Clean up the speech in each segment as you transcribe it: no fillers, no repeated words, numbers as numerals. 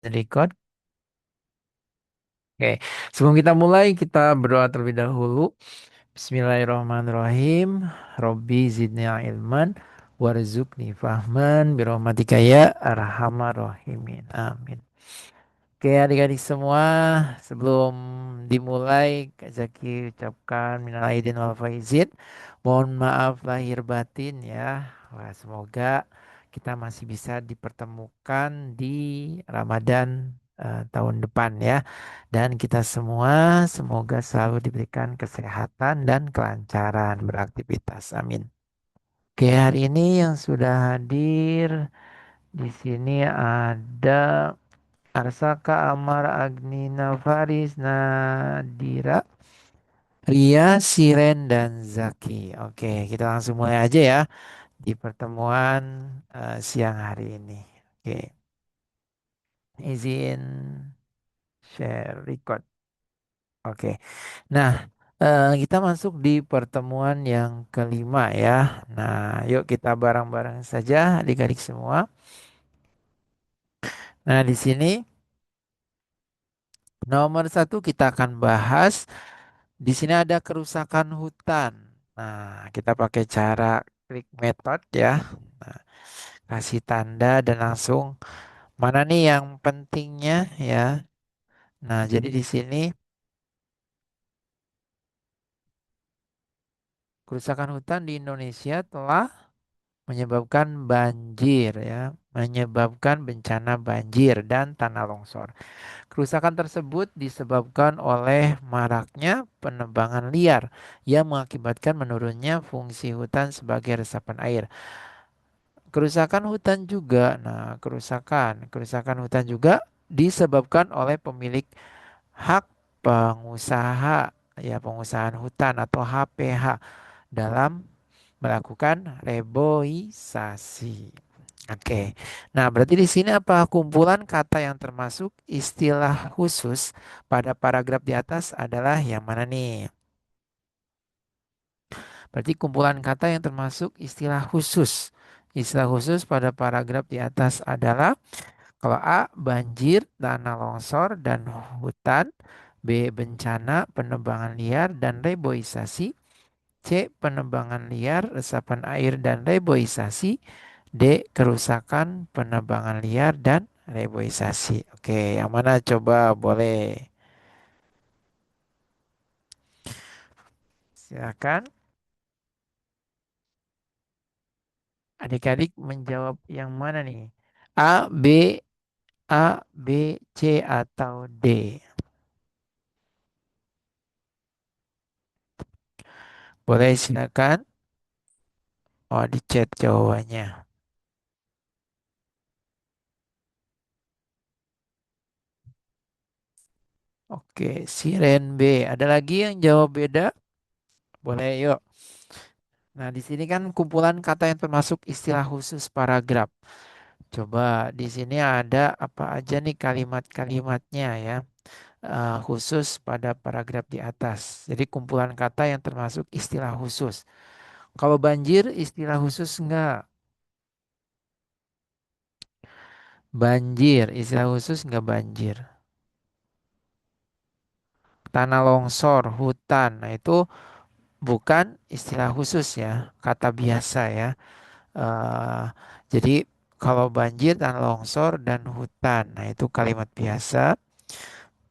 Record. Oke, sebelum kita mulai, kita berdoa terlebih dahulu. Bismillahirrahmanirrahim. Robbi zidni ilman warzuqni fahman birahmatika ya arhamar rahimin. Amin. Oke, adik-adik semua, sebelum dimulai, Kak Zaki ucapkan minal aidin wal faizin. Mohon maaf lahir batin ya. Wah, semoga kita masih bisa dipertemukan di Ramadan tahun depan ya. Dan kita semua semoga selalu diberikan kesehatan dan kelancaran beraktivitas. Amin. Oke, hari ini yang sudah hadir di sini ada Arsaka, Amar, Agnina, Faris, Nadira, Ria, Siren, dan Zaki. Oke, kita langsung mulai aja ya di pertemuan siang hari ini. Oke, izin share record. Oke, nah kita masuk di pertemuan yang kelima ya. Nah, yuk kita bareng-bareng saja adik-adik semua. Nah, di sini nomor satu kita akan bahas. Di sini ada kerusakan hutan. Nah, kita pakai cara klik method ya. Nah, kasih tanda dan langsung mana nih yang pentingnya ya. Nah, jadi di sini kerusakan hutan di Indonesia telah menyebabkan banjir ya, menyebabkan bencana banjir dan tanah longsor. Kerusakan tersebut disebabkan oleh maraknya penebangan liar yang mengakibatkan menurunnya fungsi hutan sebagai resapan air. Kerusakan hutan juga, nah kerusakan hutan juga disebabkan oleh pemilik hak pengusaha ya pengusahaan hutan atau HPH dalam melakukan reboisasi. Oke. Nah, berarti di sini apa kumpulan kata yang termasuk istilah khusus pada paragraf di atas adalah yang mana nih? Berarti kumpulan kata yang termasuk istilah khusus. Istilah khusus pada paragraf di atas adalah kalau A, banjir, tanah longsor, dan hutan. B, bencana, penebangan liar, dan reboisasi. C. Penebangan liar, resapan air, dan reboisasi. D. Kerusakan, penebangan liar, dan reboisasi. Oke, yang mana coba boleh? Silakan adik-adik menjawab yang mana nih? A, B, C, atau D? Boleh silakan. Oh, di chat jawabannya. Oke, Siren B. Ada lagi yang jawab beda? Boleh, yuk. Nah, di sini kan kumpulan kata yang termasuk istilah khusus paragraf. Coba di sini ada apa aja nih kalimat-kalimatnya ya, khusus pada paragraf di atas. Jadi kumpulan kata yang termasuk istilah khusus. Kalau banjir istilah khusus enggak? Banjir istilah khusus enggak banjir? Tanah longsor, hutan. Nah, itu bukan istilah khusus ya, kata biasa ya. Eh, jadi kalau banjir dan longsor dan hutan, nah itu kalimat biasa.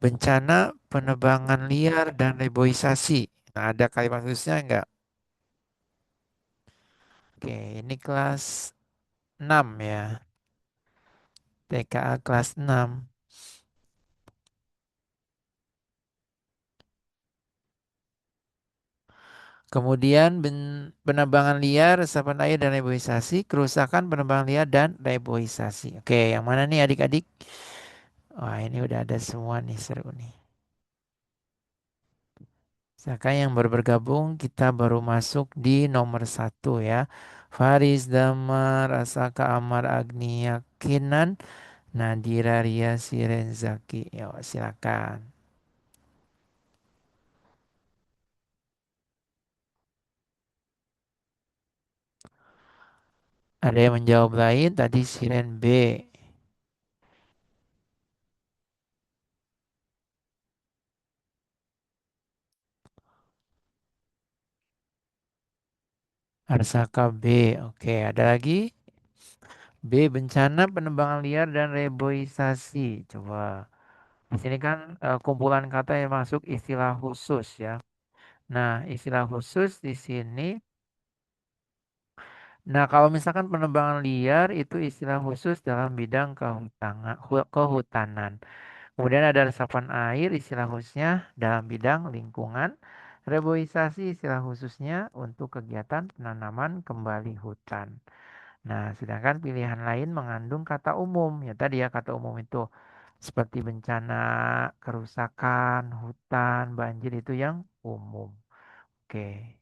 Bencana, penebangan liar dan reboisasi. Nah, ada kalimat khususnya enggak? Oke, ini kelas 6 ya. TKA kelas 6. Kemudian penebangan liar, resapan air dan reboisasi, kerusakan penebangan liar dan reboisasi. Oke, yang mana nih adik-adik? Wah, ini udah ada semua nih, seru nih. Misalkan yang baru bergabung, kita baru masuk di nomor satu ya. Faris Damar, Asaka Amar Agni Yakinan, Nadira Ria Sirenzaki. Yo, silakan. Ada yang menjawab lain, tadi Siren B. Arsaka B. Oke, ada lagi? B. Bencana penebangan liar dan reboisasi. Coba. Di sini kan kumpulan kata yang masuk istilah khusus ya. Nah, istilah khusus di sini. Nah, kalau misalkan penebangan liar itu istilah khusus dalam bidang kehutanan. Kemudian ada resapan air, istilah khususnya dalam bidang lingkungan. Reboisasi istilah khususnya untuk kegiatan penanaman kembali hutan. Nah, sedangkan pilihan lain mengandung kata umum. Ya tadi ya kata umum itu seperti bencana, kerusakan, hutan, banjir itu yang umum. Oke.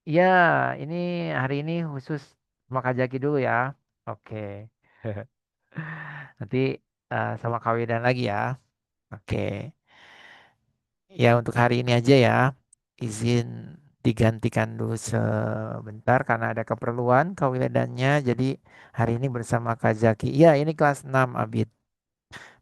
Ya, ini hari ini khusus sama Kak Jaki dulu ya. Oke. Nanti sama Kak Widan lagi ya. Oke. Ya untuk hari ini aja ya. Izin digantikan dulu sebentar karena ada keperluan Kak Widannya. Jadi hari ini bersama Kak Jaki. Ya ini kelas 6 Abid.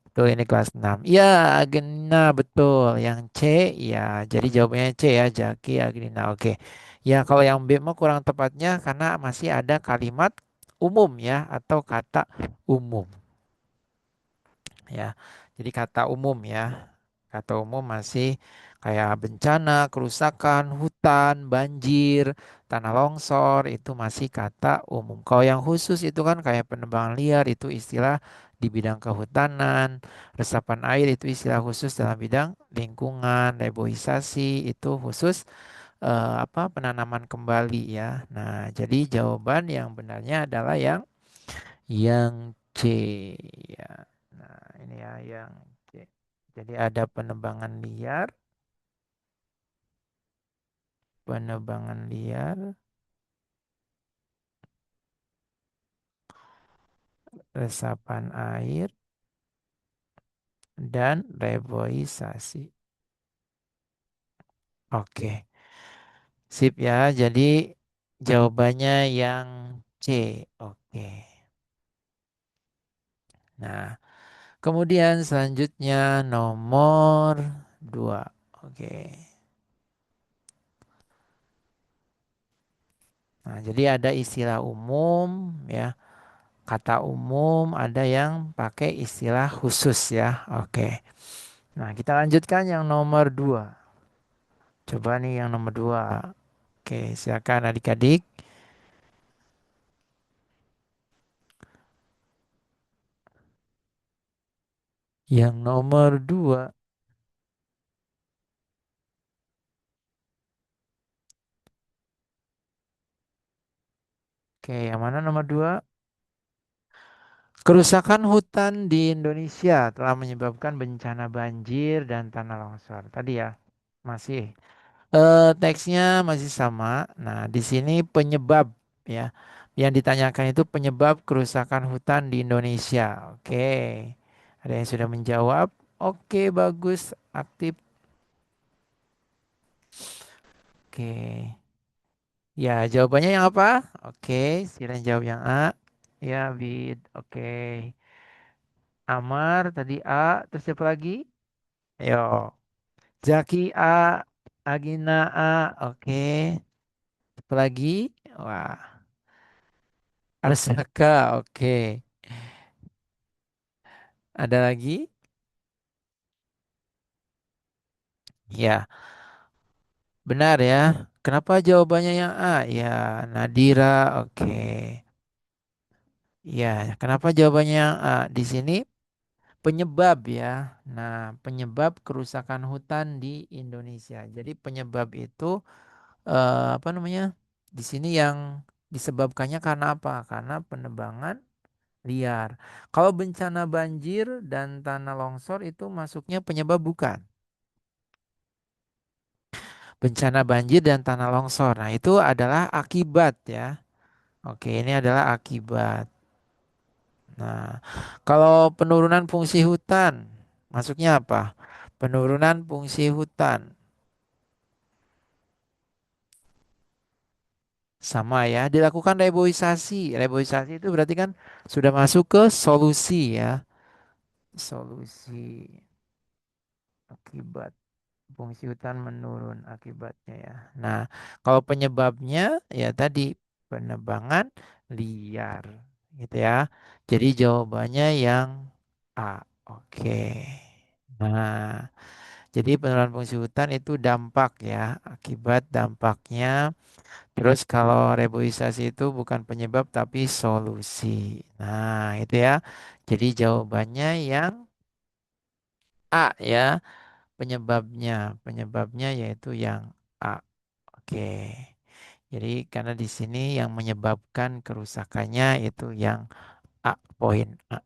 Betul ini kelas 6. Ya Agena betul. Yang C ya. Jadi jawabannya C ya. Jaki Agena. Oke. Ya kalau yang B mah kurang tepatnya karena masih ada kalimat umum ya. Atau kata umum ya. Jadi kata umum ya. Kata umum masih kayak bencana, kerusakan, hutan, banjir, tanah longsor itu masih kata umum. Kalau yang khusus itu kan kayak penebangan liar itu istilah di bidang kehutanan, resapan air itu istilah khusus dalam bidang lingkungan, reboisasi itu khusus penanaman kembali ya. Nah, jadi jawaban yang benarnya adalah yang C ya. Nah, ini ya yang C. Jadi ada penebangan liar, penebangan liar, resapan air, dan reboisasi. Oke, sip ya. Jadi jawabannya yang C. Oke. Nah, kemudian selanjutnya nomor 2. Oke. Nah, jadi ada istilah umum ya. Kata umum ada yang pakai istilah khusus ya. Oke. Nah, kita lanjutkan yang nomor 2. Coba nih yang nomor 2. Oke, silakan adik-adik. Yang nomor 2. Oke, yang mana nomor 2? Kerusakan hutan di Indonesia telah menyebabkan bencana banjir dan tanah longsor. Tadi ya, masih. Teksnya masih sama. Nah, di sini penyebab ya. Yang ditanyakan itu penyebab kerusakan hutan di Indonesia. Oke. Ada yang sudah menjawab? Oke, bagus. Aktif. Oke. Ya, jawabannya yang apa? Oke, silakan jawab yang A. Ya, Bid. Oke. Amar tadi A, terus siapa lagi? Ayo. Zaki A, Agina A. Oke. Siapa lagi? Wah, Arsaka. Oke. Ada lagi? Ya, benar ya. Kenapa jawabannya yang A? Ya, Nadira. Oke. Ya, kenapa jawabannya yang A? Di sini penyebab ya. Nah, penyebab kerusakan hutan di Indonesia. Jadi penyebab itu apa namanya? Di sini yang disebabkannya karena apa? Karena penebangan liar. Kalau bencana banjir dan tanah longsor itu masuknya penyebab bukan. Bencana banjir dan tanah longsor. Nah, itu adalah akibat ya. Oke, ini adalah akibat. Nah, kalau penurunan fungsi hutan masuknya apa? Penurunan fungsi hutan. Sama ya, dilakukan reboisasi. Reboisasi itu berarti kan sudah masuk ke solusi ya. Solusi akibat fungsi hutan menurun akibatnya ya. Nah, kalau penyebabnya ya tadi penebangan liar gitu ya. Jadi jawabannya yang A. Oke. Nah, jadi penurunan fungsi hutan itu dampak ya, akibat dampaknya. Terus kalau reboisasi itu bukan penyebab tapi solusi. Nah, itu ya. Jadi jawabannya yang A ya, penyebabnya yaitu yang A. Oke. Jadi karena di sini yang menyebabkan kerusakannya itu yang A, poin A.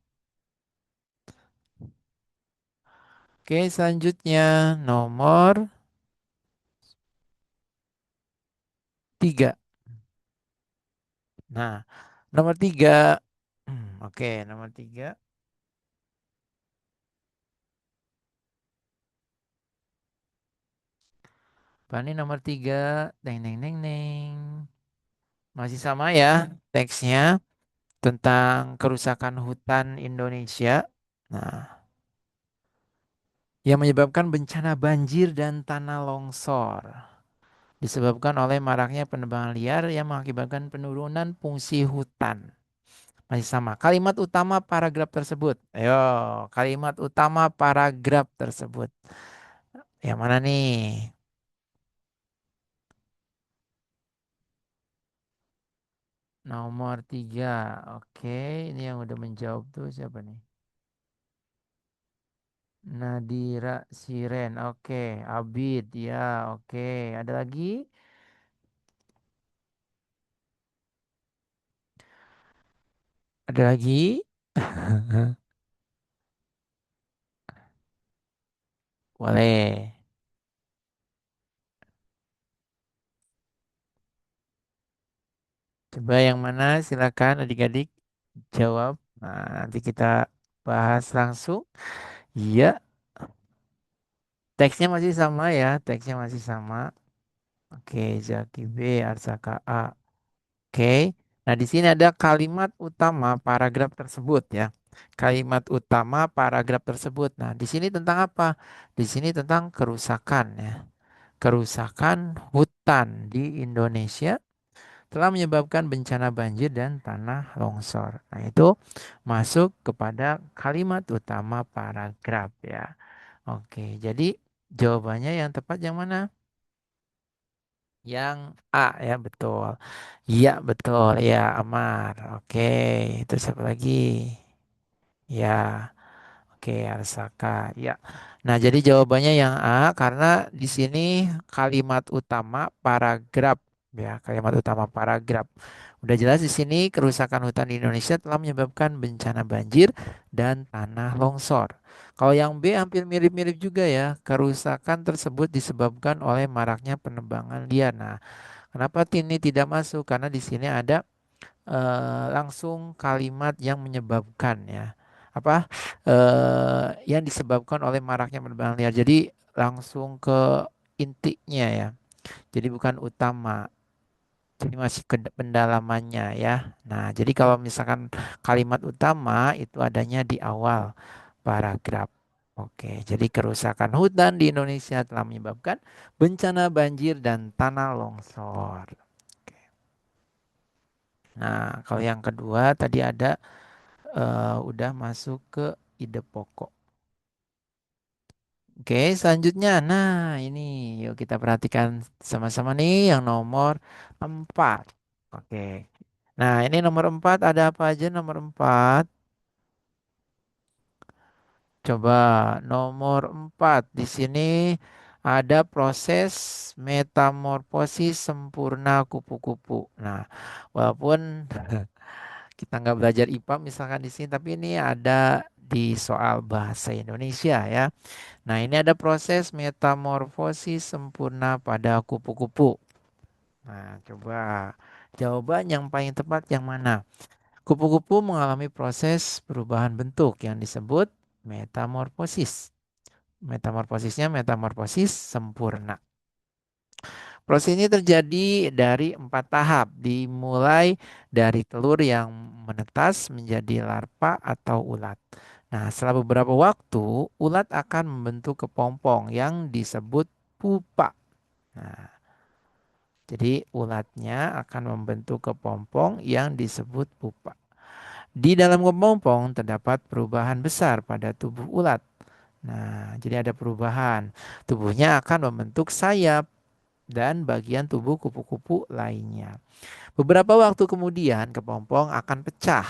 Oke, selanjutnya nomor 3. Nah, nomor 3. Oke, nomor 3. Apa nih nomor 3? Neng, neng, neng, neng. Masih sama ya teksnya tentang kerusakan hutan Indonesia. Nah, yang menyebabkan bencana banjir dan tanah longsor disebabkan oleh maraknya penebangan liar yang mengakibatkan penurunan fungsi hutan. Masih sama. Kalimat utama paragraf tersebut. Ayo, kalimat utama paragraf tersebut. Yang mana nih? Nomor 3. Oke, ini yang udah menjawab tuh siapa nih? Nadira Siren. Oke, Abid. Ya, oke. Ada lagi? Ada lagi? Boleh. Coba yang mana? Silakan adik-adik jawab. Nah, nanti kita bahas langsung. Iya, teksnya masih sama ya. Teksnya masih sama. Oke, Zaki B, Arsaka A. Oke. Nah, di sini ada kalimat utama paragraf tersebut ya. Kalimat utama paragraf tersebut. Nah, di sini tentang apa? Di sini tentang kerusakan ya. Kerusakan hutan di Indonesia telah menyebabkan bencana banjir dan tanah longsor. Nah, itu masuk kepada kalimat utama paragraf ya. Oke, jadi jawabannya yang tepat yang mana? Yang A ya betul. Iya betul ya Amar. Oke, terus siapa lagi? Ya. Oke, Arsaka. Ya. Nah, jadi jawabannya yang A karena di sini kalimat utama paragraf ya, kalimat utama paragraf. Udah jelas di sini kerusakan hutan di Indonesia telah menyebabkan bencana banjir dan tanah longsor. Kalau yang B hampir mirip-mirip juga ya. Kerusakan tersebut disebabkan oleh maraknya penebangan liar. Nah, kenapa ini tidak masuk? Karena di sini ada langsung kalimat yang menyebabkan ya apa yang disebabkan oleh maraknya penerbangan liar. Jadi langsung ke intinya ya. Jadi bukan utama. Jadi masih ke pendalamannya ya. Nah, jadi kalau misalkan kalimat utama itu adanya di awal paragraf. Oke, jadi kerusakan hutan di Indonesia telah menyebabkan bencana banjir dan tanah longsor. Oke. Nah, kalau yang kedua tadi ada udah masuk ke ide pokok. Oke, selanjutnya. Nah, ini yuk kita perhatikan sama-sama nih yang nomor 4. Oke. Nah, ini nomor 4 ada apa aja nomor 4? Coba nomor 4 di sini ada proses metamorfosis sempurna kupu-kupu. Nah, walaupun kita nggak belajar IPA misalkan di sini, tapi ini ada di soal bahasa Indonesia ya. Nah, ini ada proses metamorfosis sempurna pada kupu-kupu. Nah, coba jawaban yang paling tepat yang mana? Kupu-kupu mengalami proses perubahan bentuk yang disebut metamorfosis. Metamorfosisnya metamorfosis sempurna. Proses ini terjadi dari 4 tahap, dimulai dari telur yang menetas menjadi larva atau ulat. Nah, setelah beberapa waktu, ulat akan membentuk kepompong yang disebut pupa. Nah, jadi ulatnya akan membentuk kepompong yang disebut pupa. Di dalam kepompong terdapat perubahan besar pada tubuh ulat. Nah, jadi ada perubahan. Tubuhnya akan membentuk sayap dan bagian tubuh kupu-kupu lainnya. Beberapa waktu kemudian kepompong akan pecah.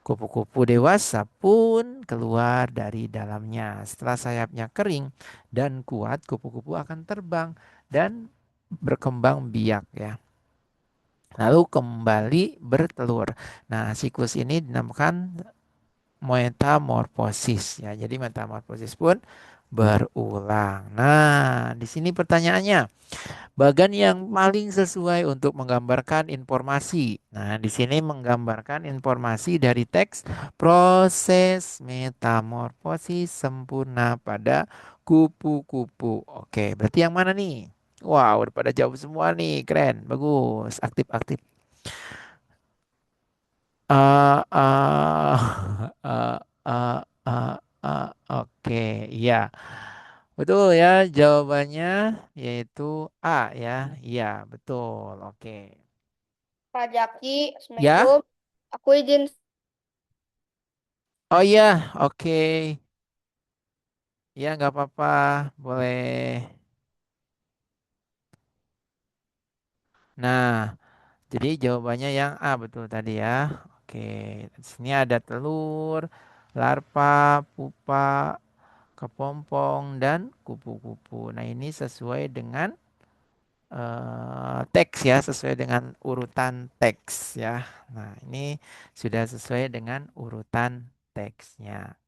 Kupu-kupu dewasa pun keluar dari dalamnya. Setelah sayapnya kering dan kuat, kupu-kupu akan terbang dan berkembang biak ya. Lalu kembali bertelur. Nah, siklus ini dinamakan metamorfosis ya. Jadi metamorfosis pun berulang. Nah, di sini pertanyaannya, bagan yang paling sesuai untuk menggambarkan informasi. Nah, di sini menggambarkan informasi dari teks proses metamorfosis sempurna pada kupu-kupu. Oke, berarti yang mana nih? Wow, udah pada jawab semua nih. Keren, bagus, aktif-aktif. Eh, eh, eh, eh, oke, iya. Betul ya, jawabannya yaitu A ya. Iya, betul. Oke. Kak Jaki, Ya? Assalamualaikum. Aku izin. Oh iya, oke. Ya, nggak apa-apa. Boleh. Nah, jadi jawabannya yang A betul tadi ya. Oke, di sini ada telur, larva, pupa, kepompong, dan kupu-kupu. Nah, ini sesuai dengan teks ya, sesuai dengan urutan teks ya. Nah, ini sudah sesuai dengan urutan teksnya.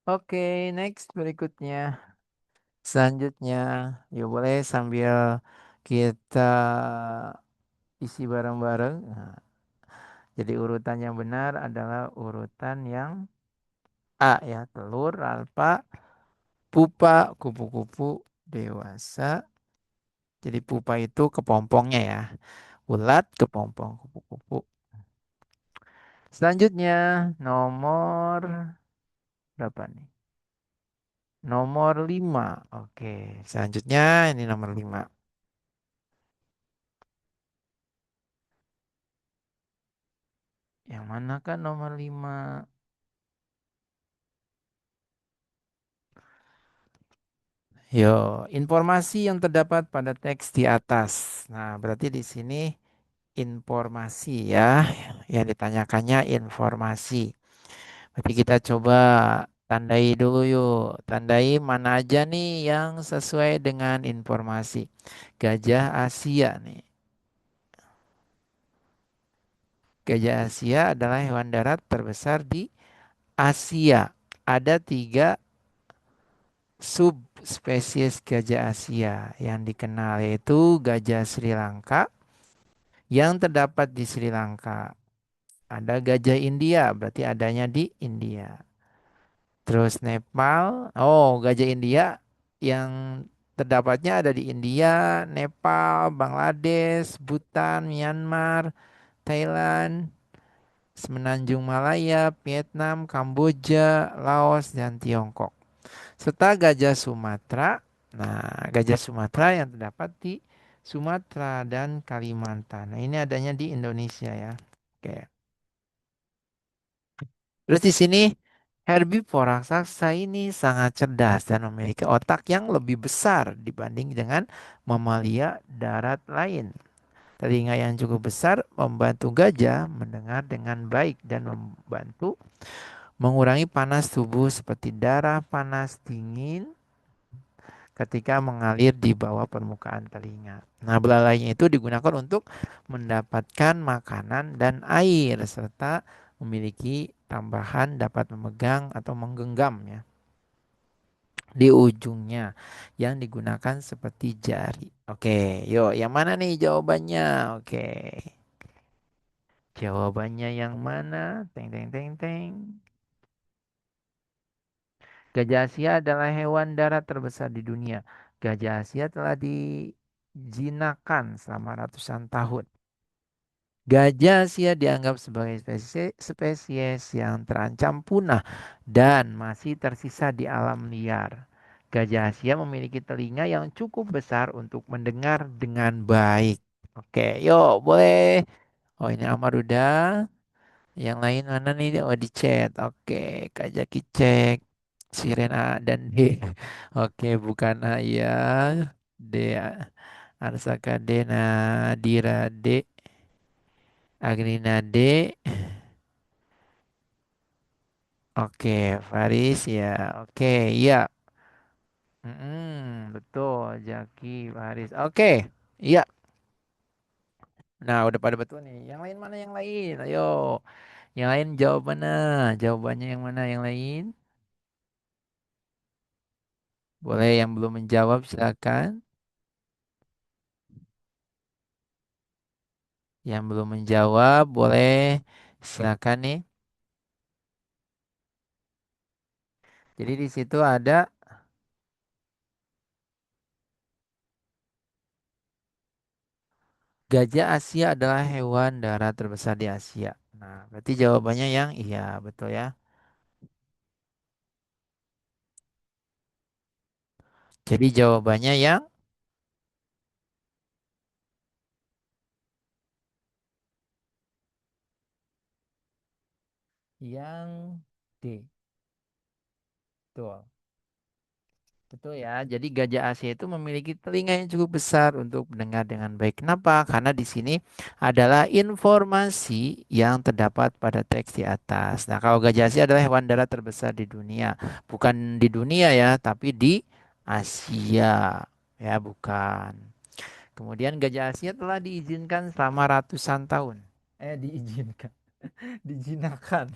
Oke, next berikutnya. Selanjutnya, yuk boleh sambil kita isi bareng-bareng. Nah, jadi urutan yang benar adalah urutan yang A ya, telur, alfa, pupa, kupu-kupu, dewasa. Jadi pupa itu kepompongnya ya. Ulat, kepompong, kupu-kupu. Selanjutnya nomor berapa nih? Nomor 5. Oke, selanjutnya ini nomor 5. Yang mana kan nomor 5? Yo, informasi yang terdapat pada teks di atas. Nah, berarti di sini informasi ya. Yang ditanyakannya informasi. Berarti kita coba tandai dulu yuk. Tandai mana aja nih yang sesuai dengan informasi. Gajah Asia nih. Gajah Asia adalah hewan darat terbesar di Asia. Ada 3 subspesies gajah Asia yang dikenal, yaitu gajah Sri Lanka yang terdapat di Sri Lanka. Ada gajah India, berarti adanya di India. Terus Nepal, oh gajah India yang terdapatnya ada di India, Nepal, Bangladesh, Bhutan, Myanmar, Thailand, Semenanjung Malaya, Vietnam, Kamboja, Laos, dan Tiongkok. Serta gajah Sumatera. Nah, gajah Sumatera yang terdapat di Sumatera dan Kalimantan. Nah, ini adanya di Indonesia ya. Oke. Terus di sini herbivora raksasa ini sangat cerdas dan memiliki otak yang lebih besar dibanding dengan mamalia darat lain. Telinga yang cukup besar membantu gajah mendengar dengan baik dan membantu mengurangi panas tubuh seperti darah panas dingin ketika mengalir di bawah permukaan telinga. Nah, belalainya itu digunakan untuk mendapatkan makanan dan air serta memiliki tambahan dapat memegang atau menggenggam ya di ujungnya yang digunakan seperti jari. Oke, yuk yang mana nih jawabannya? Oke. Jawabannya yang mana? Teng teng teng teng. Gajah Asia adalah hewan darat terbesar di dunia. Gajah Asia telah dijinakan selama ratusan tahun. Gajah Asia dianggap sebagai spesies yang terancam punah dan masih tersisa di alam liar. Gajah Asia memiliki telinga yang cukup besar untuk mendengar dengan baik. Oke, yuk boleh. Oh ini Amar udah. Yang lain mana nih? Oh di chat. Oke, Kak Jaki cek. Sirena dan D. Oke, bukan A ya. D. Arsaka D. Nadira D. Agrina D. Oke, Faris ya. Oke, iya. Betul, Jaki, Faris. Oke, iya. Nah, udah pada betul nih. Yang lain mana yang lain? Ayo. Yang lain jawab mana? Jawabannya yang mana yang lain? Boleh yang belum menjawab silakan. Yang belum menjawab boleh silakan nih. Jadi di situ ada gajah Asia adalah hewan darat terbesar di Asia. Nah, berarti jawabannya yang iya, betul ya. Jadi jawabannya yang yang D. Betul. Betul ya. Jadi gajah Asia itu memiliki telinga yang cukup besar untuk mendengar dengan baik. Kenapa? Karena di sini adalah informasi yang terdapat pada teks di atas. Nah, kalau gajah Asia adalah hewan darat terbesar di dunia. Bukan di dunia ya, tapi di Asia. Ya, bukan. Kemudian gajah Asia telah diizinkan selama ratusan tahun. Diizinkan. Dijinakan.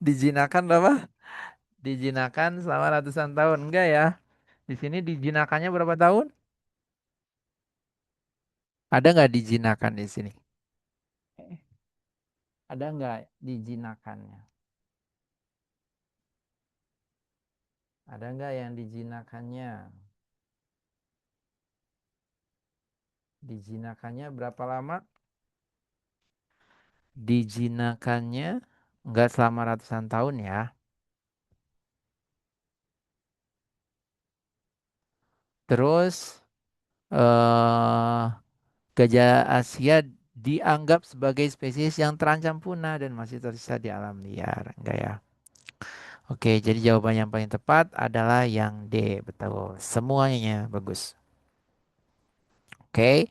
Dijinakan apa? Dijinakan selama ratusan tahun. Enggak ya? Di sini dijinakannya berapa tahun? Ada nggak dijinakan di sini? Eh, Ada nggak dijinakannya? Ada nggak yang dijinakannya? Dijinakannya berapa lama? Dijinakannya nggak selama ratusan tahun ya. Terus eh gajah Asia dianggap sebagai spesies yang terancam punah dan masih tersisa di alam liar. Enggak ya? Oke, jadi jawaban yang paling tepat adalah yang D. Betul. Semuanya bagus. Oke,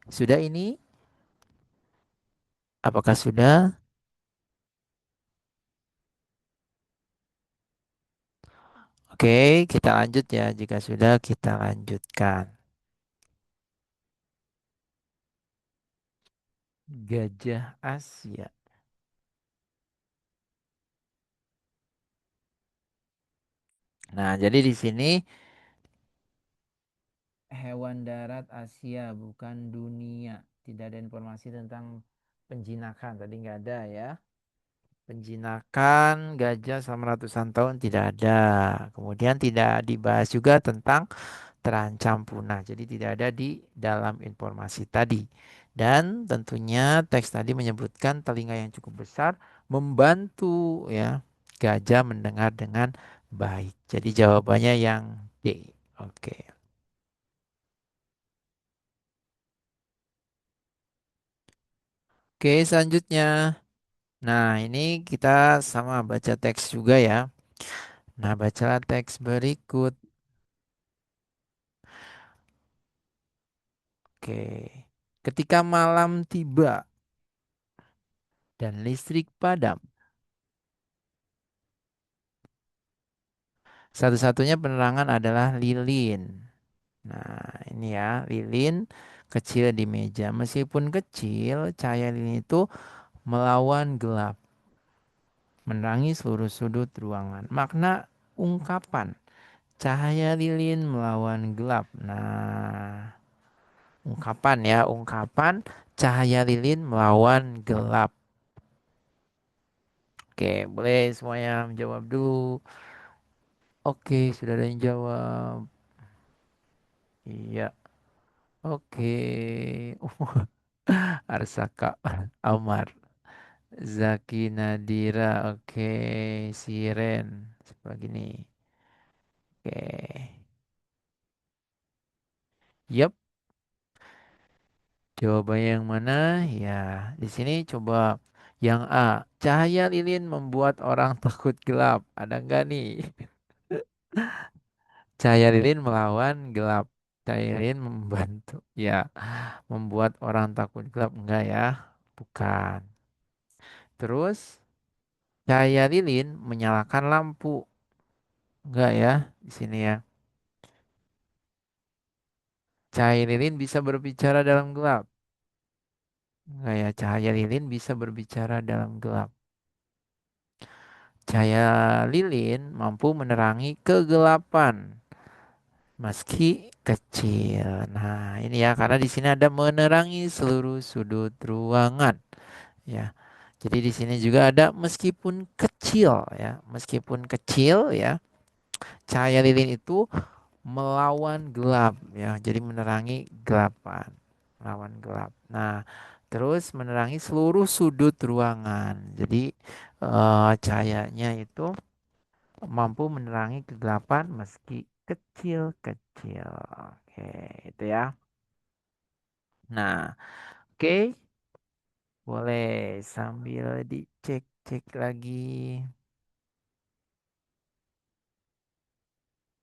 sudah ini? Apakah sudah? Oke, kita lanjut ya. Jika sudah, kita lanjutkan. Gajah Asia. Nah, jadi di sini hewan darat Asia, bukan dunia. Tidak ada informasi tentang penjinakan. Tadi nggak ada ya. Penjinakan gajah selama ratusan tahun tidak ada. Kemudian tidak dibahas juga tentang terancam punah. Jadi tidak ada di dalam informasi tadi. Dan tentunya teks tadi menyebutkan telinga yang cukup besar membantu ya gajah mendengar dengan baik. Jadi jawabannya yang D. Oke. Oke, selanjutnya. Nah, ini kita sama baca teks juga ya. Nah, bacalah teks berikut. Oke. Ketika malam tiba dan listrik padam, satu-satunya penerangan adalah lilin. Nah, ini ya, lilin kecil di meja. Meskipun kecil, cahaya lilin itu melawan gelap, menerangi seluruh sudut ruangan. Makna ungkapan cahaya lilin melawan gelap. Nah, ungkapan ya, ungkapan cahaya lilin melawan gelap. Oke, boleh semuanya menjawab dulu. Oke, sudah ada yang jawab. Iya. Oke. Arsaka, Amar, Zaki, Nadira, oke, Siren, seperti ini. Oke, yep. Jawabannya yang mana? Ya, di sini coba yang A. Cahaya lilin membuat orang takut gelap. Ada nggak nih? Cahaya lilin melawan gelap. Cahaya lilin membantu. Ya, membuat orang takut gelap. Enggak ya? Bukan. Terus, cahaya lilin menyalakan lampu. Enggak ya? Di sini ya. Cahaya lilin bisa berbicara dalam gelap. Enggak ya? Cahaya lilin bisa berbicara dalam gelap. Cahaya lilin mampu menerangi kegelapan meski kecil. Nah, ini ya karena di sini ada menerangi seluruh sudut ruangan ya. Jadi di sini juga ada meskipun kecil ya, meskipun kecil ya. Cahaya lilin itu melawan gelap ya. Jadi menerangi gelapan, melawan gelap. Nah, terus menerangi seluruh sudut ruangan. Jadi cahayanya itu mampu menerangi kegelapan meski kecil-kecil. Oke, itu ya. Nah, oke, boleh sambil dicek-cek lagi.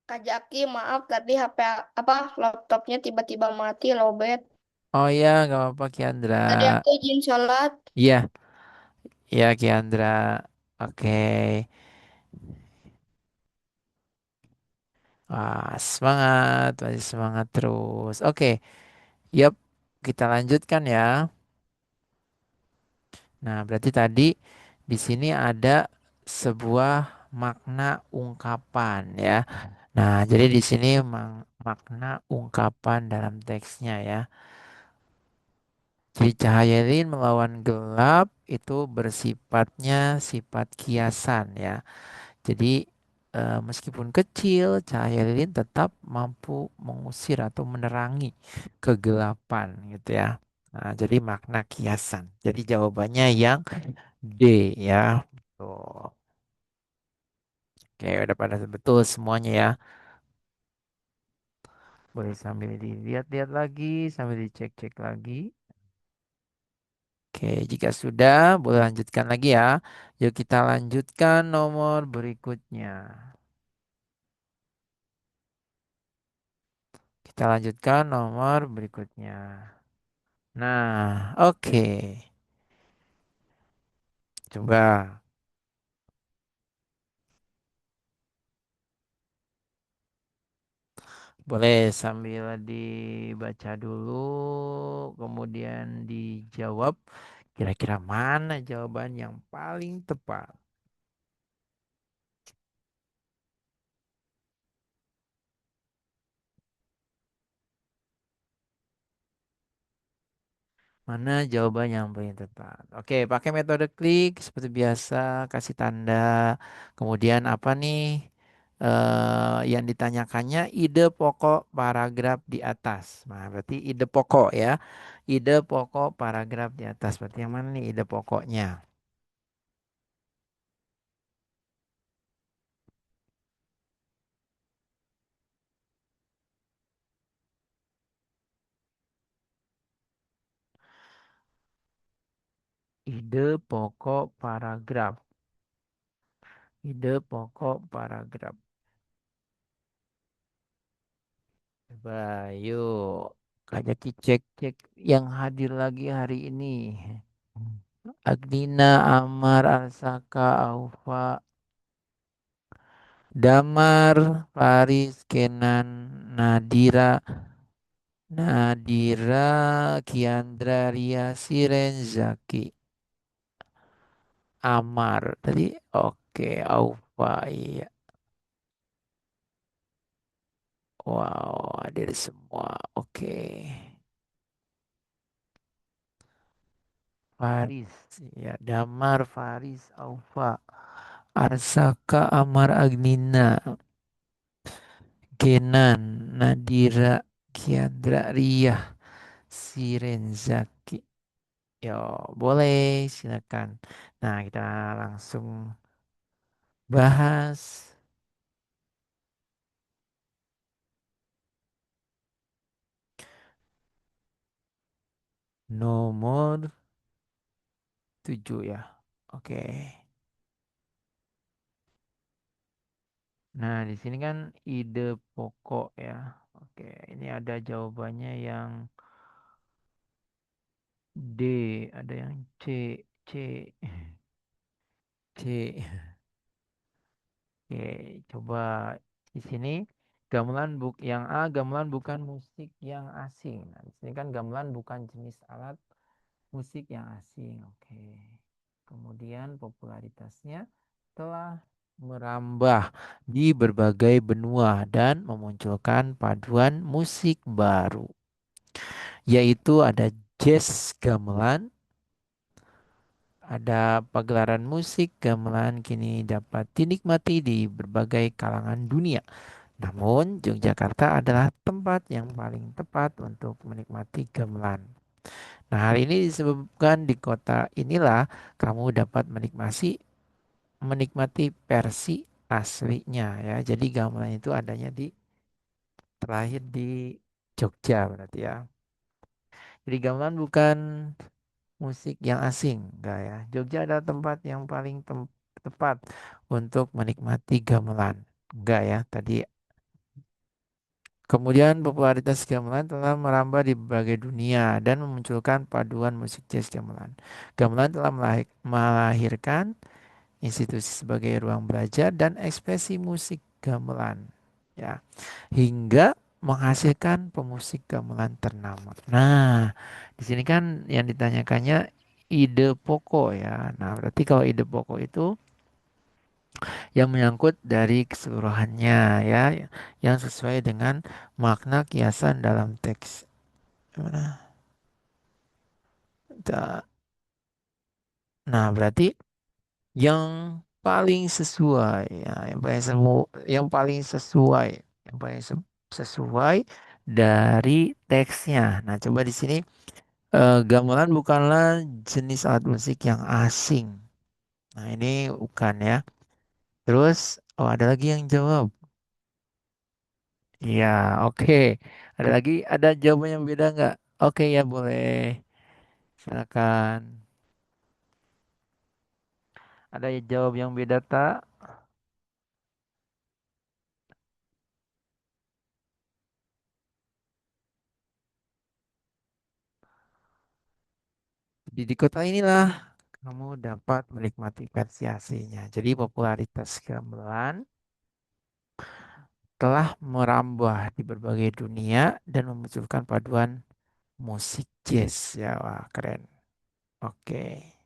Kak Jaki, maaf tadi HP apa laptopnya tiba-tiba mati lowbat. Oh ya, nggak apa-apa Kiandra. Tadi aku izin sholat. Iya, iya Kiandra. Oke. Wah, semangat, masih semangat terus. Oke, yap, kita lanjutkan ya. Nah, berarti tadi di sini ada sebuah makna ungkapan ya. Nah, jadi di sini makna ungkapan dalam teksnya ya. Jadi cahaya lilin melawan gelap itu bersifatnya sifat kiasan ya. Jadi meskipun kecil, cahaya lilin tetap mampu mengusir atau menerangi kegelapan gitu ya. Nah, jadi makna kiasan. Jadi jawabannya yang D ya. Tuh. Oke, udah pada betul semuanya ya. Boleh sambil dilihat-lihat lagi, sambil dicek-cek lagi. Oke, jika sudah, boleh lanjutkan lagi ya. Yuk kita lanjutkan nomor berikutnya. Kita lanjutkan nomor berikutnya. Nah, oke. Coba boleh sambil dibaca dulu, kemudian dijawab. Kira-kira mana jawaban yang paling tepat? Mana jawaban yang paling tepat? Oke, pakai metode klik seperti biasa, kasih tanda. Kemudian apa nih? Yang ditanyakannya ide pokok paragraf di atas. Nah, berarti ide pokok ya. Ide pokok paragraf di atas. Berarti yang mana nih ide pokoknya? Ide pokok paragraf. Ide pokok paragraf. Coba yuk. Kayak cek-cek yang hadir lagi hari ini. Agnina, Amar, Alsaka, Aufa, Damar, Faris, Kenan, Nadira, Kiandra, Ria, Siren, Zaki, Amar. Tadi oke, Aufa, iya. Wow, hadir semua. Oke. Faris, ya. Damar, Faris, Aufa, Arsaka, Amar, Agnina, Kenan, Nadira, Kiandra, Ria, Siren, Zaki. Yo, boleh, silakan. Nah, kita langsung bahas nomor 7 ya. Oke. Nah, di sini kan ide pokok ya. Oke, ini ada jawabannya yang D, ada yang C, C, C. Oke, coba di sini yang A, gamelan bukan musik yang asing. Nah, di sini kan gamelan bukan jenis alat musik yang asing. Oke. Kemudian popularitasnya telah merambah di berbagai benua dan memunculkan paduan musik baru, yaitu ada jazz gamelan, ada pagelaran musik gamelan kini dapat dinikmati di berbagai kalangan dunia. Namun, Yogyakarta adalah tempat yang paling tepat untuk menikmati gamelan. Nah, hal ini disebabkan di kota inilah kamu dapat menikmati versi aslinya ya. Jadi gamelan itu adanya terlahir di Jogja berarti ya. Jadi gamelan bukan musik yang asing, enggak ya. Jogja adalah tempat yang paling tepat untuk menikmati gamelan. Enggak ya, tadi. Kemudian popularitas gamelan telah merambah di berbagai dunia dan memunculkan paduan musik jazz gamelan. Gamelan telah melahirkan institusi sebagai ruang belajar dan ekspresi musik gamelan. Ya, hingga menghasilkan pemusik gamelan ternama. Nah, di sini kan yang ditanyakannya ide pokok ya. Nah, berarti kalau ide pokok itu yang menyangkut dari keseluruhannya ya, yang sesuai dengan makna kiasan dalam teks. Gimana? Nah, berarti yang paling sesuai ya, yang paling sesuai dari teksnya. Nah, coba di sini gamelan bukanlah jenis alat musik yang asing. Nah, ini bukan ya. Terus, oh ada lagi yang jawab. Iya, oke. Ada lagi, ada jawaban yang beda nggak? Oke ya, boleh. Silakan. Ada jawab yang beda tak? Di kota inilah kamu dapat menikmati versi aslinya. Jadi popularitas gamelan telah merambah di berbagai dunia dan memunculkan paduan musik jazz. Ya, wah, keren. Oke.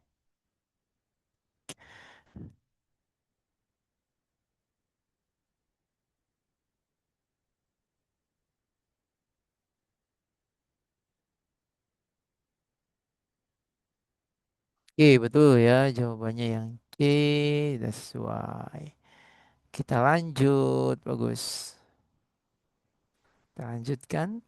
Oke, betul ya jawabannya yang C. That's why. Kita lanjut, bagus. Kita lanjutkan.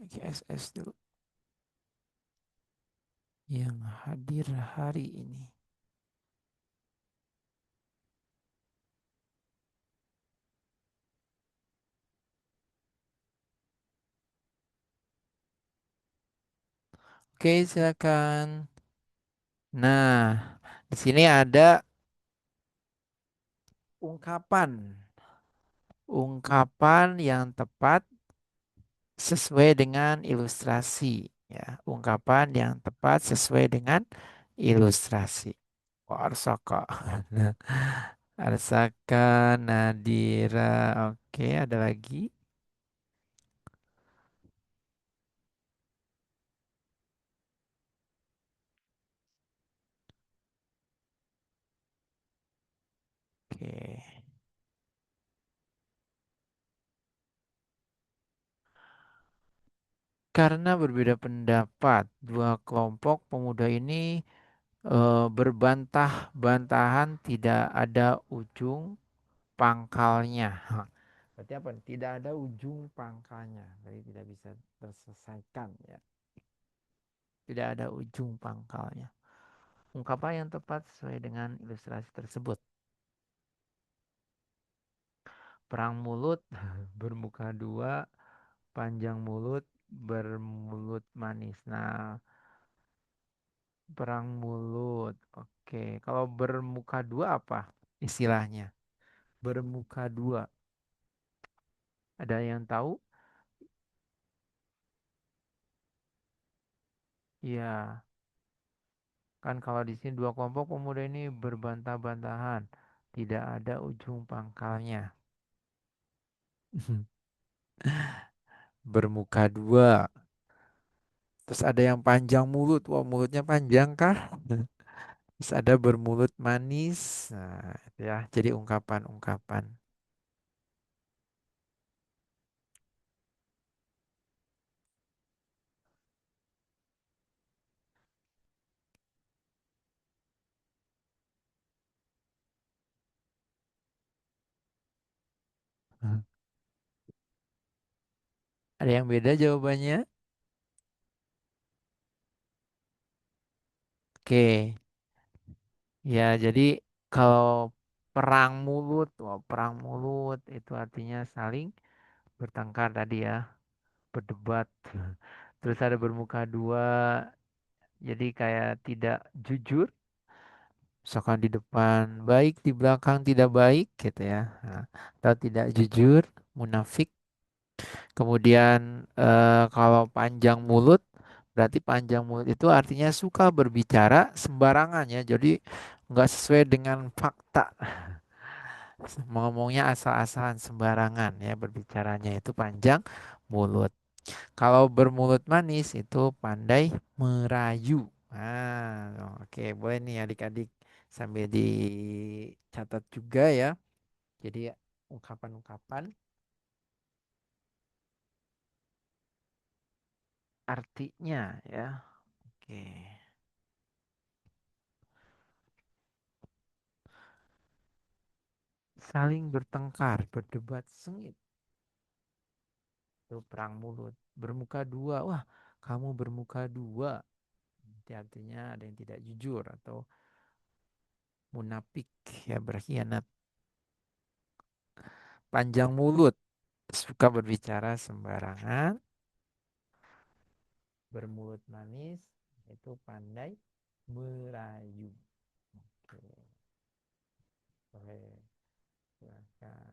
KSS dulu. Yang hadir hari ini. Oke, silakan. Nah, di sini ada ungkapan. Ungkapan yang tepat sesuai dengan ilustrasi. Ya, ungkapan yang tepat sesuai dengan ilustrasi. Warsaka. Arsaka, Nadira. Oke, ada lagi. Oke. Karena berbeda pendapat, dua kelompok pemuda ini berbantah-bantahan tidak ada ujung pangkalnya. Berarti apa? Tidak ada ujung pangkalnya. Jadi tidak bisa terselesaikan ya. Tidak ada ujung pangkalnya. Ungkapan yang tepat sesuai dengan ilustrasi tersebut. Perang mulut bermuka dua, panjang mulut bermulut manis. Nah, perang mulut. Oke, kalau bermuka dua apa istilahnya? Bermuka dua. Ada yang tahu? Iya, kan kalau di sini dua kelompok pemuda ini berbantah-bantahan. Tidak ada ujung pangkalnya. Bermuka dua. Terus ada yang panjang mulut. Wah, mulutnya panjang kah? Terus ada bermulut manis. Nah, itu ya. Jadi ungkapan-ungkapan. Ada yang beda jawabannya? Oke. Ya, jadi kalau perang mulut, wah, perang mulut itu artinya saling bertengkar tadi ya, berdebat. Terus ada bermuka dua, jadi kayak tidak jujur, misalkan di depan baik, di belakang tidak baik gitu ya. Nah, atau tidak jujur, munafik. Kemudian kalau panjang mulut, berarti panjang mulut itu artinya suka berbicara sembarangan ya. Jadi nggak sesuai dengan fakta. Ngomongnya asal-asalan sembarangan ya, berbicaranya itu panjang mulut. Kalau bermulut manis itu pandai merayu. Nah, oke, boleh nih adik-adik sambil dicatat juga ya. Jadi ungkapan-ungkapan artinya ya. Oke. Saling bertengkar, berdebat sengit. Itu perang mulut. Bermuka dua. Wah, kamu bermuka dua. Itu artinya ada yang tidak jujur atau munafik ya, berkhianat. Panjang mulut, suka berbicara sembarangan. Bermulut manis, itu pandai merayu. Oke, boleh silakan.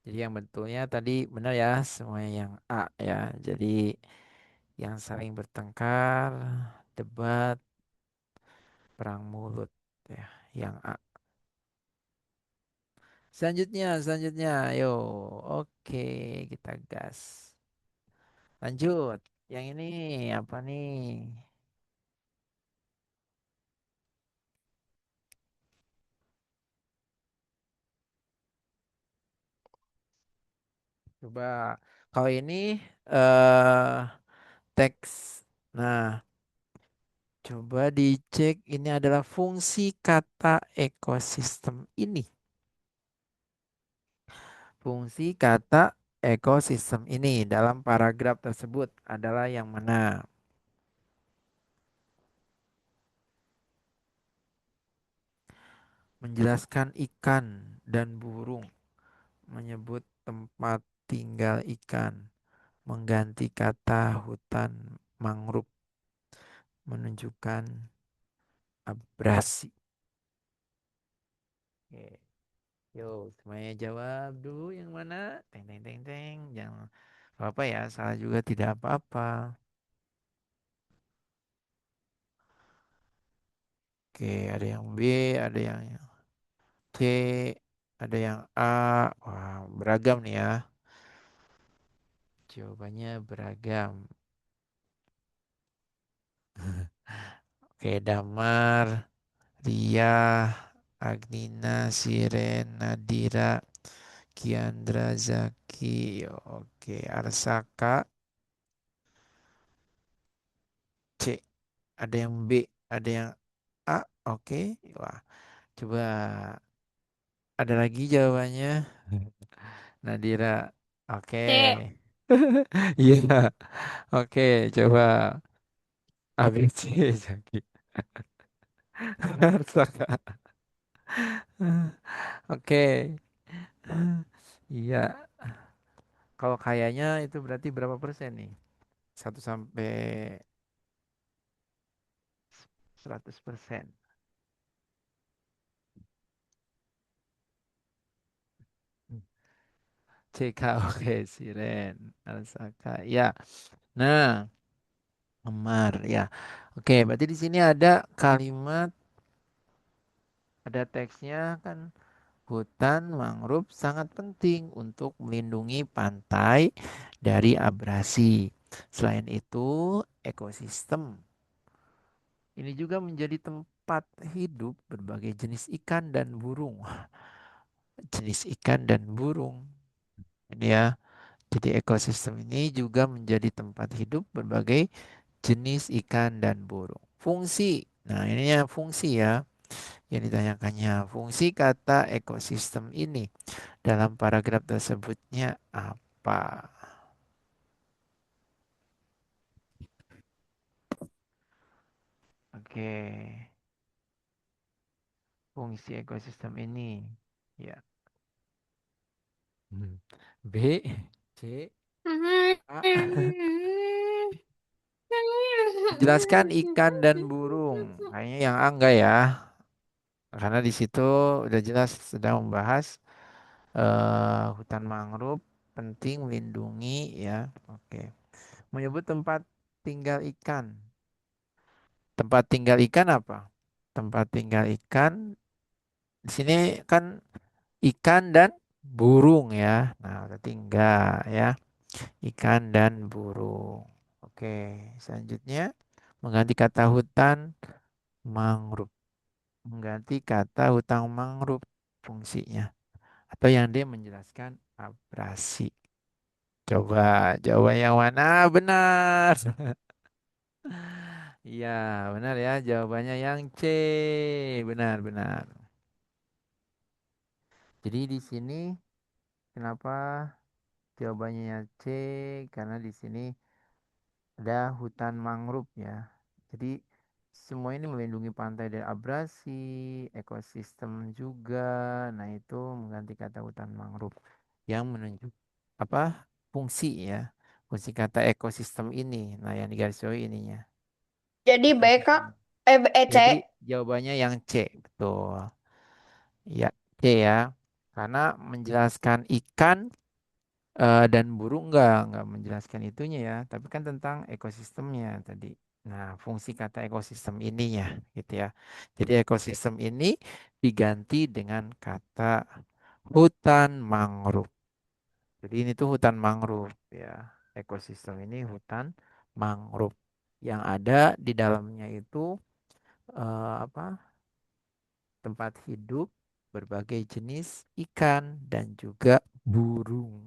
Jadi yang betulnya tadi benar ya, semuanya yang A ya. Jadi yang saling bertengkar, debat, perang mulut ya, yang A. Selanjutnya, ayo. Oke, kita gas. Lanjut. Yang ini apa nih? Coba kalau ini eh teks. Nah, coba dicek ini adalah fungsi kata ekosistem ini. Fungsi kata ekosistem ini dalam paragraf tersebut adalah yang mana? Menjelaskan ikan dan burung, menyebut tempat tinggal ikan, mengganti kata hutan mangrove, menunjukkan abrasi. Oke. Yo, semuanya jawab dulu yang mana? Teng teng teng teng. Jangan apa-apa ya, salah juga tidak apa-apa. Oke, ada yang B, ada yang C, ada yang A. Wah, beragam nih ya. Jawabannya beragam. Oke, Damar, Ria, Agnina, Siren, Nadira, Kiandra, Zaki. Oke, Arsaka, C. Ada yang B, ada yang A. Oke, wah. Coba ada lagi jawabannya? Nadira. Oke. C. Iya. Oke, coba ABC Zaki. Arsaka. Oke. Iya. Kalau kayaknya itu berarti berapa persen nih? 1 sampai 100%. CK, oke, Siren, Arsaka. Ya. Nah, Memar ya. Oke, berarti di sini ada kalimat, ada teksnya kan, hutan mangrove sangat penting untuk melindungi pantai dari abrasi. Selain itu, ekosistem ini juga menjadi tempat hidup berbagai jenis ikan dan burung. Jenis ikan dan burung. Ini ya. Jadi ekosistem ini juga menjadi tempat hidup berbagai jenis ikan dan burung. Fungsi. Nah, ini ya fungsi ya yang ditanyakannya. Fungsi kata ekosistem ini dalam paragraf tersebutnya apa? Oke, fungsi ekosistem ini. Ya. Hmm. B, C, A. Jelaskan ikan dan burung. Kayaknya yang A enggak ya. Karena di situ udah jelas sedang membahas hutan mangrove penting melindungi ya. Oke. Menyebut tempat tinggal ikan. Tempat tinggal ikan apa? Tempat tinggal ikan di sini kan ikan dan burung ya. Nah, berarti enggak ya. Ikan dan burung. Oke, selanjutnya mengganti kata hutan mangrove. Mengganti kata hutan mangrove fungsinya. Atau yang dia menjelaskan abrasi. Coba jawaban yang mana? Benar. Iya, benar ya. Jawabannya yang C. Benar, benar. Jadi di sini kenapa jawabannya yang C? Karena di sini ada hutan mangrove ya. Jadi semua ini melindungi pantai dari abrasi, ekosistem juga. Nah, itu mengganti kata hutan mangrove yang menunjuk apa? Fungsi ya. Fungsi kata ekosistem ini. Nah, yang digarisbawahi ininya. Jadi B, Kak. Ekosistem. C. Jadi jawabannya yang C, betul. Ya, C ya. Karena menjelaskan ikan dan burung enggak menjelaskan itunya ya, tapi kan tentang ekosistemnya tadi. Nah, fungsi kata ekosistem ininya gitu ya. Jadi ekosistem ini diganti dengan kata hutan mangrove. Jadi ini tuh hutan mangrove ya. Ekosistem ini hutan mangrove yang ada di dalamnya itu apa? Tempat hidup berbagai jenis ikan dan juga burung.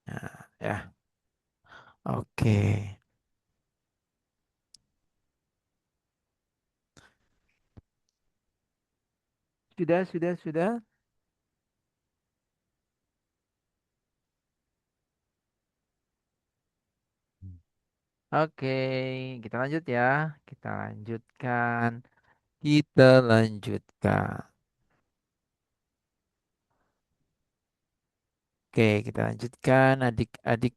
Nah, ya. Oke. Sudah. Oke, kita lanjut ya. Kita lanjutkan. Kita lanjutkan. Oke, kita lanjutkan adik-adik.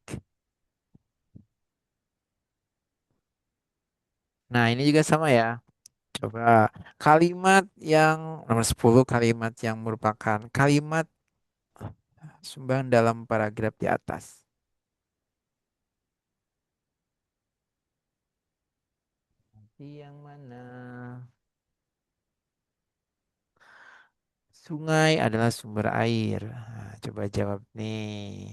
Nah, ini juga sama ya. Coba kalimat yang nomor 10, kalimat yang merupakan kalimat sumbang dalam paragraf di atas. Nanti yang mana? Sungai adalah sumber air. Nah, coba jawab nih.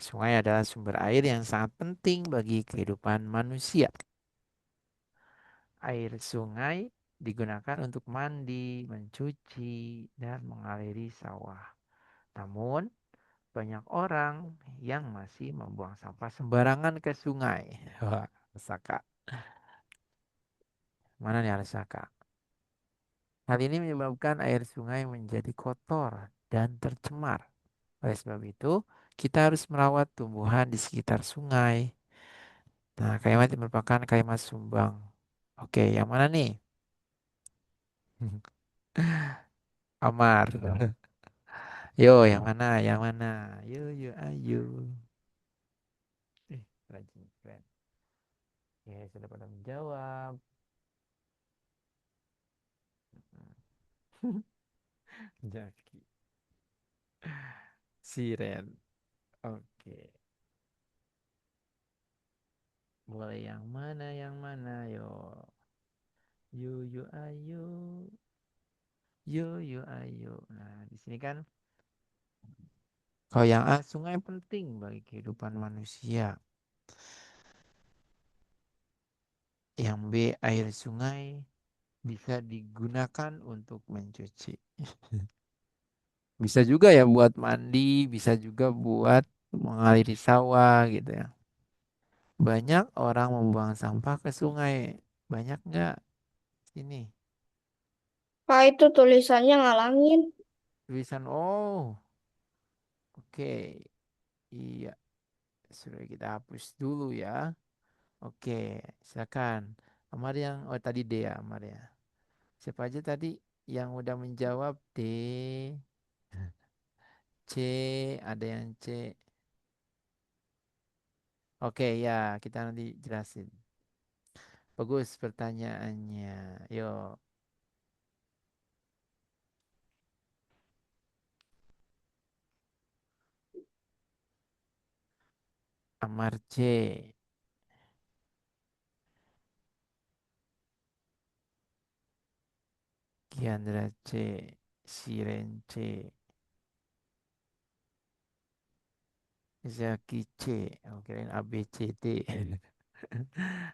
Sungai adalah sumber air yang sangat penting bagi kehidupan manusia. Air sungai digunakan untuk mandi, mencuci, dan mengaliri sawah. Namun, banyak orang yang masih membuang sampah sembarangan ke sungai. Wah, Saka. Mana nih Saka? Hal ini menyebabkan air sungai menjadi kotor dan tercemar. Oleh sebab itu, kita harus merawat tumbuhan di sekitar sungai. Nah, kalimat ini merupakan kalimat sumbang. Oke, yang mana nih? Amar. Yo, yang mana? Yang mana? Yo, yo, ayo. Rajin, keren. Ya, sudah pada menjawab. Jaki. Siren. Oke. Boleh yang mana? Yang mana? Yo. Yo, yo, ayo. Yo, yo, ayo. Nah, di sini kan kalau yang A, sungai penting bagi kehidupan manusia. Yang B, air sungai bisa digunakan untuk mencuci. Bisa juga ya buat mandi, bisa juga buat mengaliri sawah gitu ya. Banyak orang membuang sampah ke sungai. Banyak nggak ini? Pak itu tulisannya ngalangin. Tulisan, oh, oke. Iya, sudah kita hapus dulu ya. Oke, silakan. Amar yang, oh tadi D ya, Amar ya. Siapa aja tadi yang udah menjawab D, C, ada yang C. Oke ya, kita nanti jelasin. Bagus pertanyaannya. Yuk, Amar C, Kiandra C, Siren C, Zaki C. Oh, kirain A, B, C, D.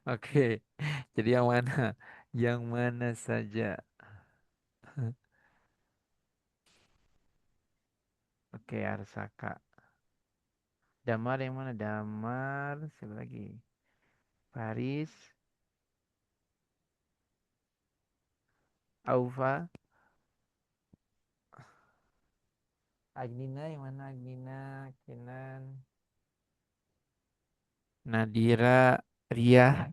Oke, jadi yang mana? Yang mana saja? Oke, Arsaka. Damar yang mana? Damar, siapa lagi? Paris, Aufa, Agnina yang mana? Agnina, Kenan, Nadira, Ria,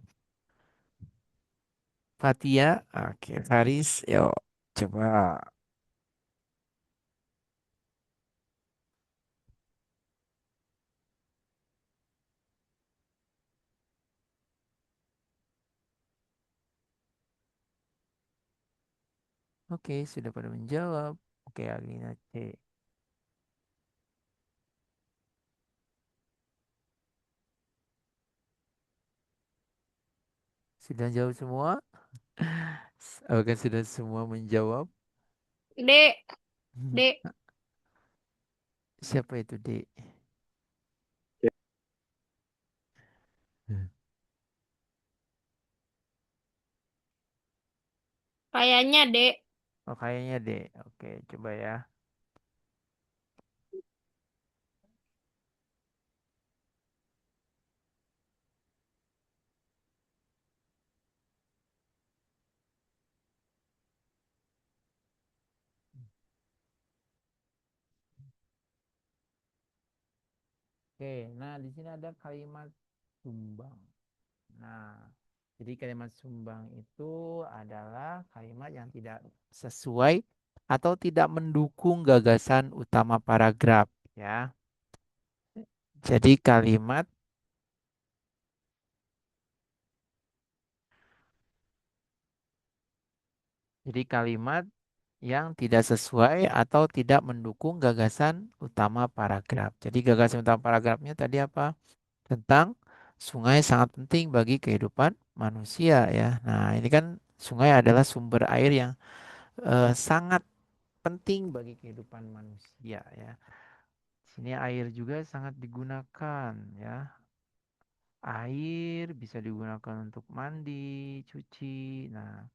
Fatia. Oke, Faris, yuk coba. Oke, sudah pada menjawab. Oke, Agnina C. Sudah jawab semua? Apakah sudah semua menjawab? Dek, dek, Siapa itu, D? kayaknya dek. Oh, kayaknya D. Oke, coba ya. Oke, nah di sini ada kalimat sumbang. Nah, jadi kalimat sumbang itu adalah kalimat yang tidak sesuai atau tidak mendukung gagasan utama paragraf, ya. Jadi kalimat yang tidak sesuai atau tidak mendukung gagasan utama paragraf. Jadi gagasan utama paragrafnya tadi apa? Tentang sungai sangat penting bagi kehidupan manusia ya. Nah, ini kan sungai adalah sumber air yang sangat penting bagi kehidupan manusia ya. Sini air juga sangat digunakan ya. Air bisa digunakan untuk mandi, cuci. Nah,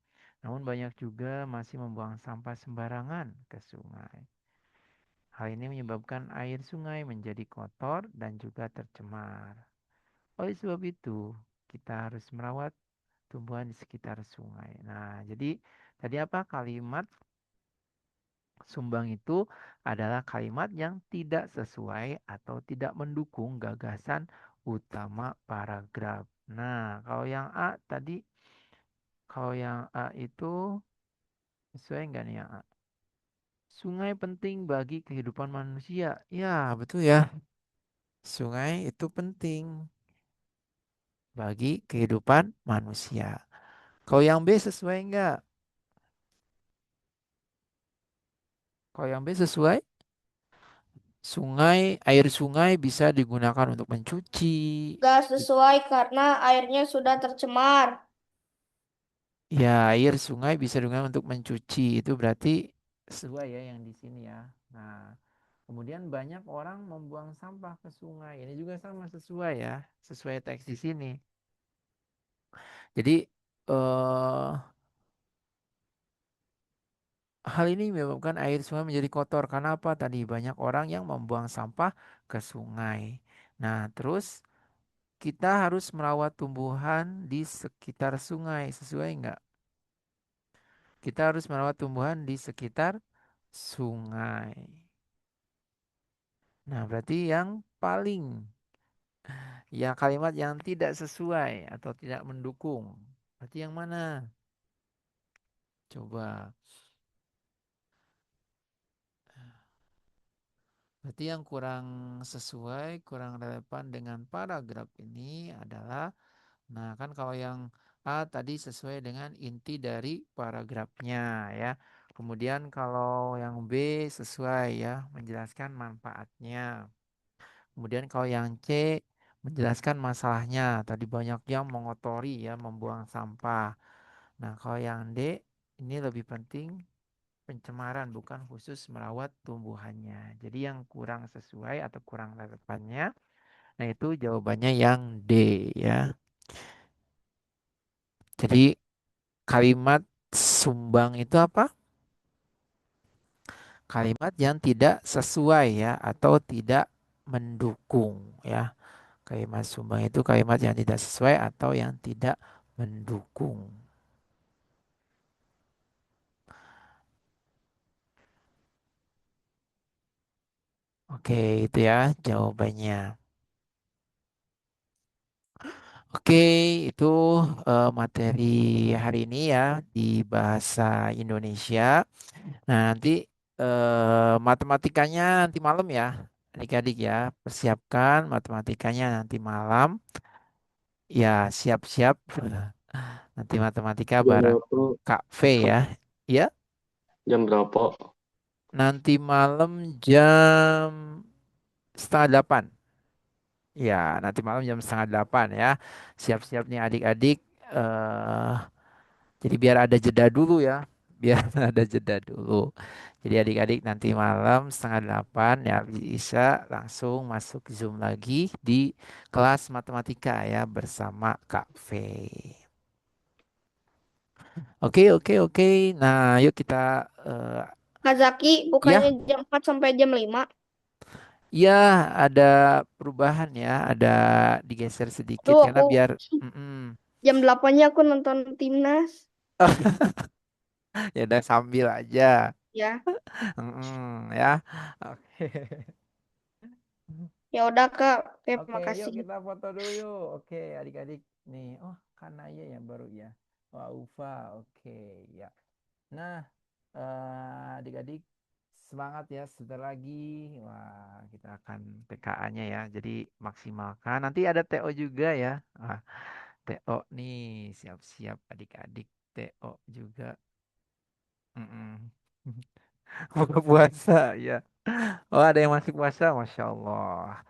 namun banyak juga masih membuang sampah sembarangan ke sungai. Hal ini menyebabkan air sungai menjadi kotor dan juga tercemar. Oleh sebab itu, kita harus merawat tumbuhan di sekitar sungai. Nah, jadi Tadi apa? Kalimat sumbang itu adalah kalimat yang tidak sesuai atau tidak mendukung gagasan utama paragraf. Nah, kalau yang A tadi, kalau yang A itu sesuai nggak nih yang A? Sungai penting bagi kehidupan manusia. Ya, betul ya. Sungai itu penting bagi kehidupan manusia. Kalau yang B sesuai nggak? Kalau yang B sesuai, air sungai bisa digunakan untuk mencuci. Gak sesuai karena airnya sudah tercemar. Ya, air sungai bisa digunakan untuk mencuci. Itu berarti sesuai ya yang di sini ya. Nah, kemudian banyak orang membuang sampah ke sungai. Ini juga sama sesuai ya, sesuai teks di sini. Jadi hal ini menyebabkan air sungai menjadi kotor. Karena apa? Tadi banyak orang yang membuang sampah ke sungai. Nah, terus kita harus merawat tumbuhan di sekitar sungai. Sesuai nggak? Kita harus merawat tumbuhan di sekitar sungai. Nah, berarti yang paling, ya kalimat yang tidak sesuai atau tidak mendukung. Berarti yang mana? Coba. Berarti yang kurang sesuai, kurang relevan dengan paragraf ini adalah, nah kan kalau yang A tadi sesuai dengan inti dari paragrafnya ya. Kemudian kalau yang B sesuai ya, menjelaskan manfaatnya. Kemudian kalau yang C menjelaskan masalahnya. Tadi banyak yang mengotori ya, membuang sampah. Nah, kalau yang D ini lebih penting pencemaran bukan khusus merawat tumbuhannya. Jadi yang kurang sesuai atau kurang relevannya, nah itu jawabannya yang D ya. Jadi kalimat sumbang itu apa? Kalimat yang tidak sesuai ya atau tidak mendukung ya. Kalimat sumbang itu kalimat yang tidak sesuai atau yang tidak mendukung. Oke, itu ya jawabannya. Oke, itu materi hari ini ya di bahasa Indonesia. Nah, nanti matematikanya nanti malam ya, adik-adik ya. Persiapkan matematikanya nanti malam. Ya, siap-siap. Nanti matematika Jam bareng berapa? Kak V ya. Ya, Jam berapa? nanti malam jam setengah delapan. Ya, nanti malam jam setengah delapan ya. Siap-siap nih adik-adik. eh jadi biar ada jeda dulu ya. Biar ada jeda dulu. Jadi adik-adik nanti malam setengah delapan ya bisa langsung masuk Zoom lagi di kelas matematika ya bersama Kak V. Oke, oke, oke. Nah, yuk kita Kak Zaki bukannya ya, jam 4 sampai jam 5. ya ada perubahan ya, ada digeser sedikit Tuh karena aku biar mm-mm. jam 8-nya aku nonton timnas. Ya udah sambil aja. Ya, Ya. Oke. ya udah Kak. Oke, Oke, yuk makasih. kita foto dulu yuk. Oke, adik-adik. Nih, oh karena ya yang baru ya. Wah, Ufa. Oke, ya. Nah, adik-adik semangat ya sebentar lagi. Wah, kita akan PKA-nya ya. Jadi maksimalkan. Nanti ada TO juga ya. Ah, TO nih, siap-siap adik-adik. TO juga. Mm-mm. Buka puasa ya. Oh, ada yang masih puasa, Masya Allah.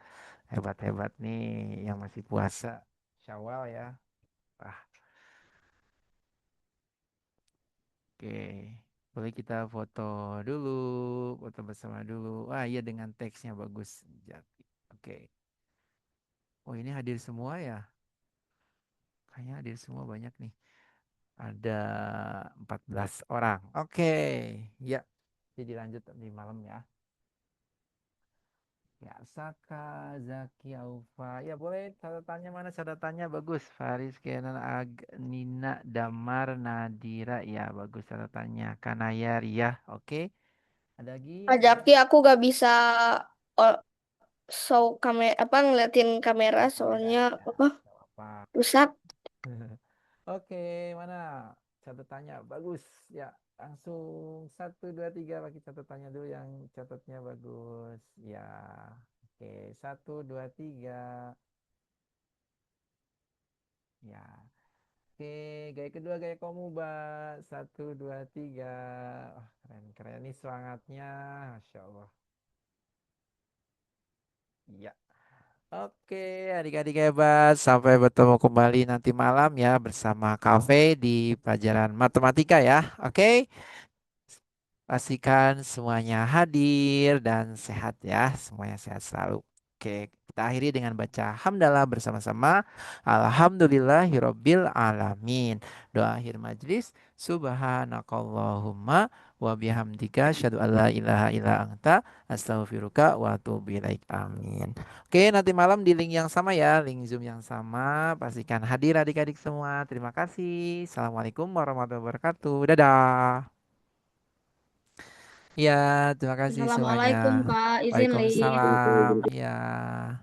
Hebat-hebat nih yang masih puasa. Syawal ya. Ah, oke. Boleh kita foto dulu, foto bersama dulu. Wah, iya dengan teksnya bagus. Jati. Oke. Oh, ini hadir semua ya? Kayaknya hadir semua banyak nih. Ada 14 orang. Oke. Ya. Jadi lanjut di malam ya. Ya, Saka, Zaki, Aufa. Ya, boleh catatannya mana catatannya? Bagus. Faris, Kenan, Nina, Damar, Nadira. Ya, bagus catatannya. Kanaya, Ria. Oke. Ada lagi yang lain? Ajaki aku gak bisa oh, show kamera apa ngeliatin kamera Kamera. soalnya Ya, apa nggak apa-apa. rusak. Oke, mana catatannya? Bagus. Ya, langsung satu, dua, tiga. Pakai catatannya dulu yang catatnya bagus. Ya, oke. Satu, dua, tiga. Ya, oke. Gaya kedua, gaya komuba. Satu, dua, tiga. Wah, keren, keren. Ini semangatnya. Masya Allah. Ya. Oke, adik-adik hebat. Sampai bertemu kembali nanti malam ya bersama Cafe di pelajaran matematika ya. Oke. Pastikan semuanya hadir dan sehat ya. Semuanya sehat selalu. Oke, kita akhiri dengan baca hamdalah bersama-sama. Alhamdulillahirabbil alamin. Doa akhir majlis. Subhanakallahumma wa bihamdika asyhadu an la ilaha illa anta astaghfiruka wa atubu ilaik. Amin. Oke, nanti malam di link yang sama ya, link Zoom yang sama. Pastikan hadir adik-adik semua. Terima kasih. Assalamualaikum warahmatullahi wabarakatuh. Dadah. Ya, terima kasih semuanya. Assalamualaikum Kak, izin Li. Waalaikumsalam. Ya.